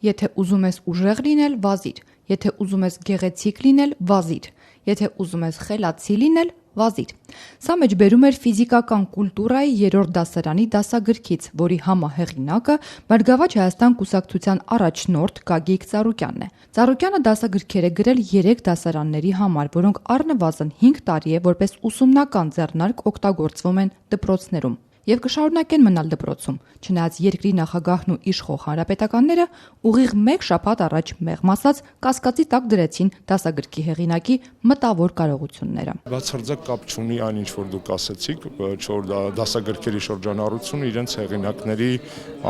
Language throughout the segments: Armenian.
Եթե ուզում ես ուժեղ լինել, վազիր, եթե ուզում ես գեղեցիկ լինել, վազիր, եթե ուզում ես խելացի լինել, վազիր։ Սա մեջբերում էր ֆիզիկական կուլտուրայի 3-րդ դասարանի դասագրքից, որի համահեղինակը Բարգավաճ Հայաստան կուսակցության առաջնորդ Գագիկ Ծառուկյանն է։ Ծառուկյանը դասագրքեր է գրել 3 դասարանների համար, որոնք առնվազն 5 տարի է որպես ուսումնական ձեռնարկ օգտագործվում են դպրոցներում եւ կշարունակեն մնալ դպրոցում, չնայած երկրի նախագահն ու իշխող հանրապետականները ուղիղ 1 շաբաթ առաջ մեղմ ասած կասկածի տակ դրեցին դասագրքի հեղինակի մտավոր կարողությունները։ Բացարձակ կապ չունի այն, ինչ որ դուք ասացիք, որ դասագրքերի շրջանառությունը իրենց հեղինակների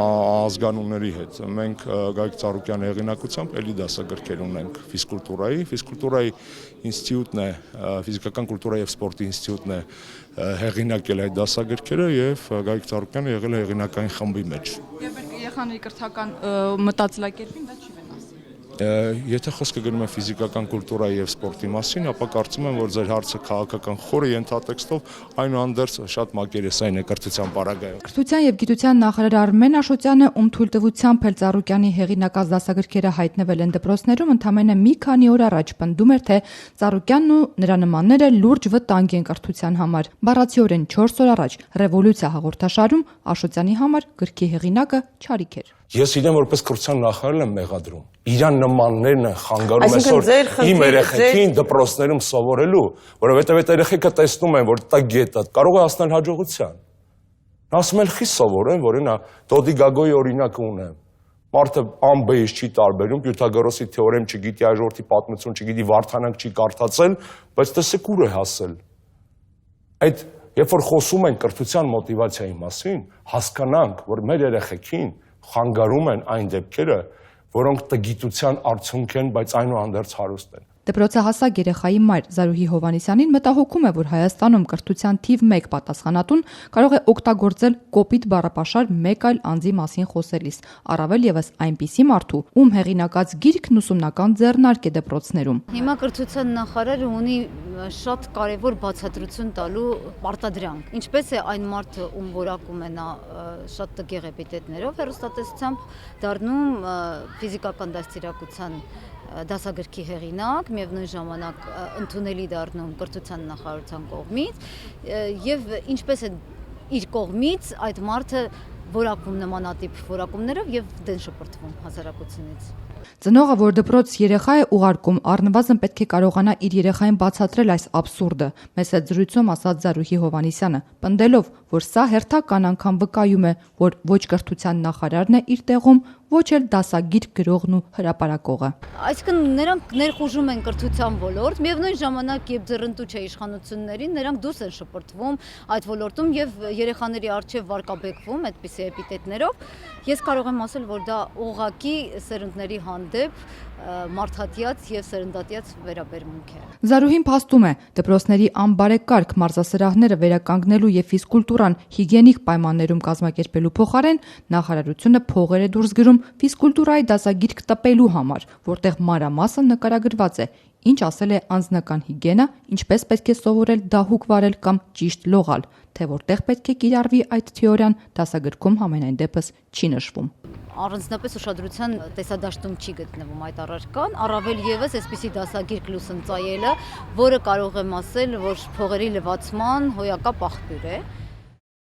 ազգանունների հետ։ Մենք Գագիկ Ծառուկյանի հեղինակությամբ էլի դասագրքեր ունենք ֆիզկուլտուրայի ինստիտուտն է, ֆիզիկական կուլտուրայի եւ սպորտի ինստիտուտն է հեղինակել այդ դասագրքերը եւ Գագիկ Ծառուկյանը եղել է հեղինակային խմբի մեջ։ Եվ երեխաների կրթական մտածելակերպին դա չի վնասի։ Եթե խոսքը գնում է ֆիզիկական կուլտուրայի եւ սպորտի մասին, ապա կարծում եմ, որ ձեր հարցը քաղաքական խորը ենթատեքստով այնուհանդերձ շատ մակերեսային է կրթության պարագայում։ Կրթության եւ գիտության նախարար Արմեն Աշոտյանը, ում թույլտվությամբ էլ Ծառուկյանի հեղինակած դասագրքերը հայտնվել են դպրոցներում, ընդամենը մի քանի օր առաջ պնդում էր, թե Ծառուկյանն ու նրա նմանները լուրջ վտանգ են կրթության համար։ Բառացիորեն 4 օր առաջ Ռևոլյուցիա հաղորդաշարում Աշոտյանի համար գրքի հեղինակը չարիք էր։ Ես իրեն որպես կրթության նախարար եմ մեղադրում։ Իրան նմաններն են խանգարում այսօր իմ երեխեքին դպրոցներում սովորելու, որովհետև այդ երեխեքը տեսնում են, որ դա գետ է, կարող է հասնել հաջողության։ Նա ասում է, «Խի սովորեն, որ նա Դոդի Գագոյի օրինակը ունեմ»։ Մարդը ամբեից չի տարբերում, Պյութագորոսի թեորեմ չգիտի, այժորդի պատմություն չգիտի, Վարդանանք չի կարդացել, բայց տեսեք ուր է հասել։ Այդ երբ որ խոսում են կրթության մոտիվացիայի մասին, հասկանանք, որ մեր երեխեքին խանգարում են այն դեպքերը, որոնք տգիտության արդյունք են, բայց այնուհանդերձ հարուստ են։ Դպրոցահասակ երեխայի մայր Զարուհի Հովհաննիսյանին մտահոգում է, որ Հայաստանում կրթության թիվ 1 պատասխանատուն կարող է օգտագործել կոպիտ բառապաշար մեկ այլ անձի մասին խոսելիս, առավել ևս այնպիսի մարդու, ում հեղինակած գիրքն ուսումնական ձեռնարկ է դպրոցներում։ Հիմա կրթության նախարարը ունի շատ կարևոր բացատրություն տալու պարտադրանք։ Ինչպես է այն մարդը, ում որակում է նա շատ տգեղ էպիթետներով հեռուստատեսությամբ դառնում ֆիզիկական դաստիարակության դասագրքի հեղինակ, միևնույն ժամանակ ընդունելի դառնում կրթության նախարարության կողմից եւ ինչպես է իր կողմից այդ մարդը որակվում նմանատիպ որակումներով եւ դեն շպրտվում հասարակությունից։ Ծնողը, որ դպրոց երեխա է ուղարկում, առնվազն պետք է կարողանա իր երեխային բացատրել այս աբսուրդը, մեծ այդ զրույցում ասաց Զարուհի Հովհաննիսյանը, պնդելով, որ սա հերթական անգամ վկայում է, որ ոչ կրթության նախարարն է իր տեղում, ոչ էլ դասագիրք գրողն ու հրապարակողը։ Այսինքն նրանք ներխուժում են կրթության ոլորտ, միևնույն ժամանակ երբ ձեռնտու չէ իշխանություններին, նրանք դուրս են շպրտվում այդ ոլորտում եւ երեխաների առջեւ վարկաբեկվում այդպիսի էպիթետներով։ Ես կարող եմ ասել, որ դա ուղղակի սերունդների հանդեպ մարդատյաց եւ սերնդատյաց վերաբերմունք է։ Զարուհին փաստում է, դպրոցների անբարեկարգ մարզասրահները վերականգնելու եւ ֆիզկուլտուրան հիգիենիկ պայմաններում կազմակերպելու փոխարեն նախարարությունը փողեր է դուրս գրում ֆիզկուլտուրայի դասագիրք տպելու համար, որտեղ մանրամասը նկարագրված է, ինչ ասել է անձնական հիգիենա, ինչպես պետք է սովորել դահուկ վարել կամ ճիշտ լողալ, թե որտեղ պետք է կիրառվի այդ թեորիան, դասագրքում համենայն դեպս չի նշվում։ Առանձնապես ուշադրության տեսադաշտում չի գտնվում այդ առարկան, առավել ևս այսպիսի դասագիրք լուսընծայելը, որը կարող եմ ասել, որ փողերի լվացման հոյակապ աղբյուր է։